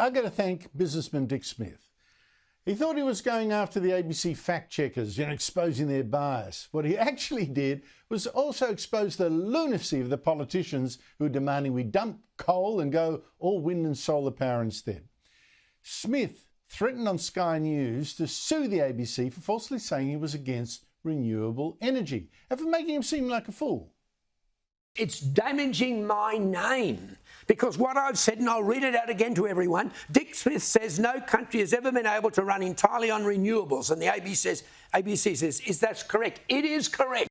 I've got to thank businessman Dick Smith. He thought he was going after the ABC fact-checkers, exposing their bias. What he actually did was also expose the lunacy of the politicians who are demanding we dump coal and go all wind and solar power instead. Smith threatened on Sky News to sue the ABC for falsely saying he was against renewable energy and for making him seem like a fool. It's damaging my name because what I've said, and I'll read it out again to everyone, Dick Smith says no country has ever been able to run entirely on renewables, and the ABC says, is that correct? It is correct.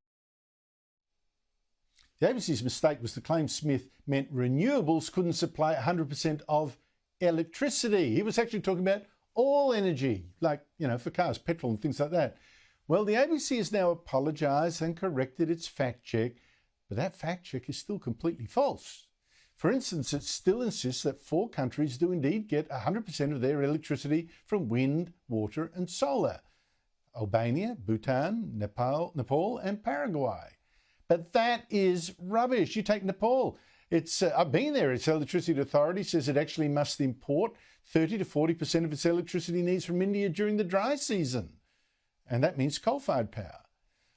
The ABC's mistake was to claim Smith meant renewables couldn't supply 100% of electricity. He was actually talking about all energy, like, for cars, petrol and things like that. Well, the ABC has now apologised and corrected its fact check, but that fact check is still completely false. For instance, it still insists that 4 countries do indeed get 100% of their electricity from wind, water and solar. Albania, Bhutan, Nepal and Paraguay. But that is rubbish. You take Nepal. I've been there. Its electricity authority says it actually must import 30 to 40% of its electricity needs from India during the dry season. And that means coal-fired power.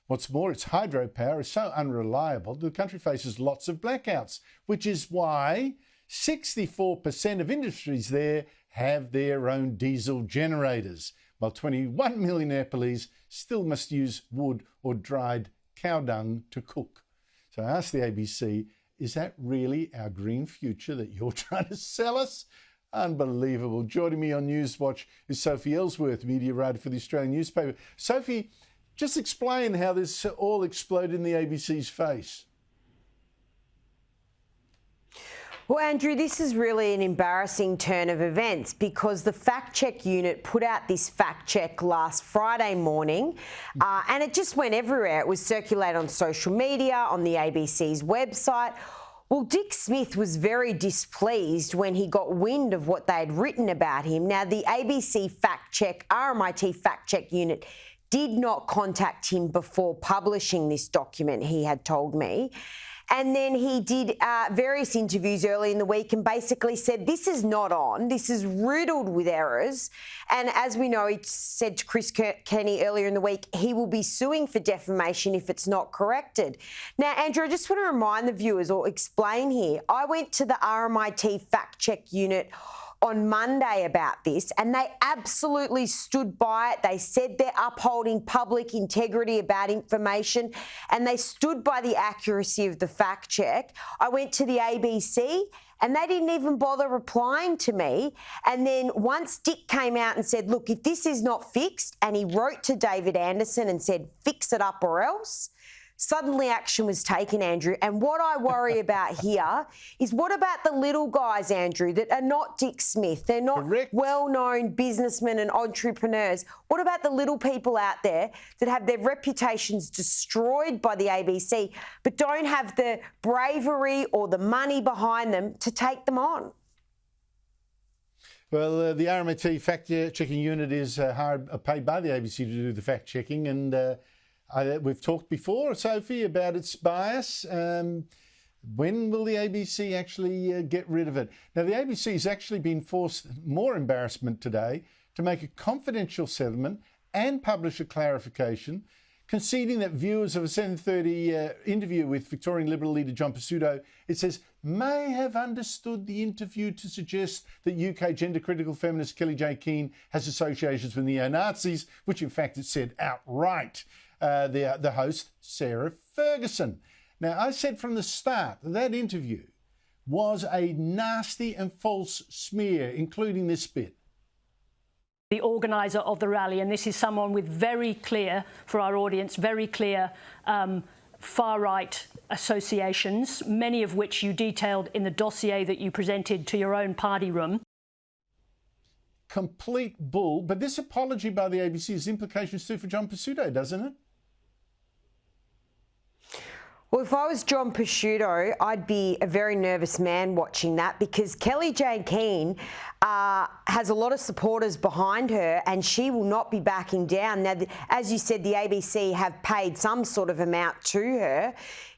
What's more, its hydropower is so unreliable the country faces lots of blackouts, which is why 64% of industries there have their own diesel generators, while 21 million Nepalese still must use wood or dried cow dung to cook. So I asked the ABC, is that really our green future that you're trying to sell us? Unbelievable. Joining me on Newswatch is Sophie Elsworth, media writer for the Australian newspaper. Sophie, just explain how this all exploded in the ABC's face. Well, Andrew, this is really an embarrassing turn of events because the fact check unit put out this fact check last Friday morning and it just went everywhere. It was circulated on social media, on the ABC's website. Well, Dick Smith was very displeased when he got wind of what they had written about him. Now, the ABC fact check, RMIT fact check unit did not contact him before publishing this document, he had told me. And then he did various interviews early in the week and basically said, this is not on, this is riddled with errors. And as we know, he said to Chris Kenny earlier in the week, he will be suing for defamation if it's not corrected. Now, Andrew, I just want to remind the viewers or explain here, I went to the RMIT fact check unit on Monday about this and they absolutely stood by it. They said they're upholding public integrity about information and they stood by the accuracy of the fact check. I went to the ABC and they didn't even bother replying to me. And then once Dick came out and said, look, if this is not fixed, and he wrote to David Anderson and said, fix it up or else, suddenly action was taken, Andrew. And what I worry about here is what about the little guys, Andrew, that are not Dick Smith? They're not well-known businessmen and entrepreneurs. What about the little people out there that have their reputations destroyed by the ABC but don't have the bravery or the money behind them to take them on? Well, the RMIT fact-checking unit is paid by the ABC to do the fact-checking and we've talked before, Sophie, about its bias. When will the ABC actually get rid of it? Now, the ABC has actually been forced more embarrassment today to make a confidential settlement and publish a clarification, conceding that viewers of a 7:30 interview with Victorian Liberal leader John Pesutto, it says, may have understood the interview to suggest that UK gender-critical feminist Kellie-Jay Keen has associations with neo-Nazis, which in fact it said outright. The host, Sarah Ferguson. Now, I said from the start that interview was a nasty and false smear, including this bit. The organiser of the rally, and this is someone with very clear, for our audience, very clear far-right associations, many of which you detailed in the dossier that you presented to your own party room. Complete bull, but this apology by the ABC has implications too for John Pesutto, doesn't it? Well, if I was John Pesutto, I'd be a very nervous man watching that because Kellie-Jay Keen has a lot of supporters behind her and she will not be backing down. Now, as you said, the ABC have paid some sort of amount to her.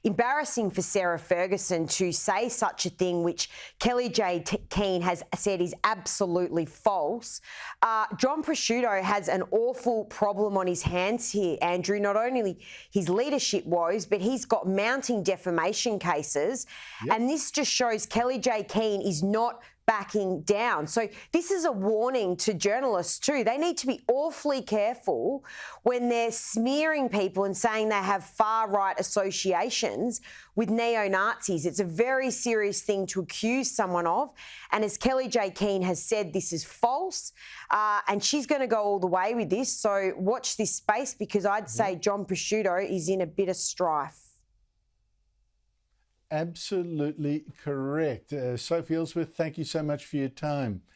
embarrassing for Sarah Ferguson to say such a thing, which Kellie-Jay Keen has said is absolutely false. John Pesutto has an awful problem on his hands here, Andrew. Not only his leadership woes, but he's got mounting defamation cases. Yep. And this just shows Kellie-Jay Keen is not backing down. So this is a warning to journalists too. They need to be awfully careful when they're smearing people and saying they have far-right associations with neo-Nazis. It's a very serious thing to accuse someone of. And as Kellie-Jay Keen has said, this is false. And she's going to go all the way with this. So watch this space, because I'd say John Pesutto is in a bit of strife. Absolutely correct. Sophie Elsworth, thank you so much for your time.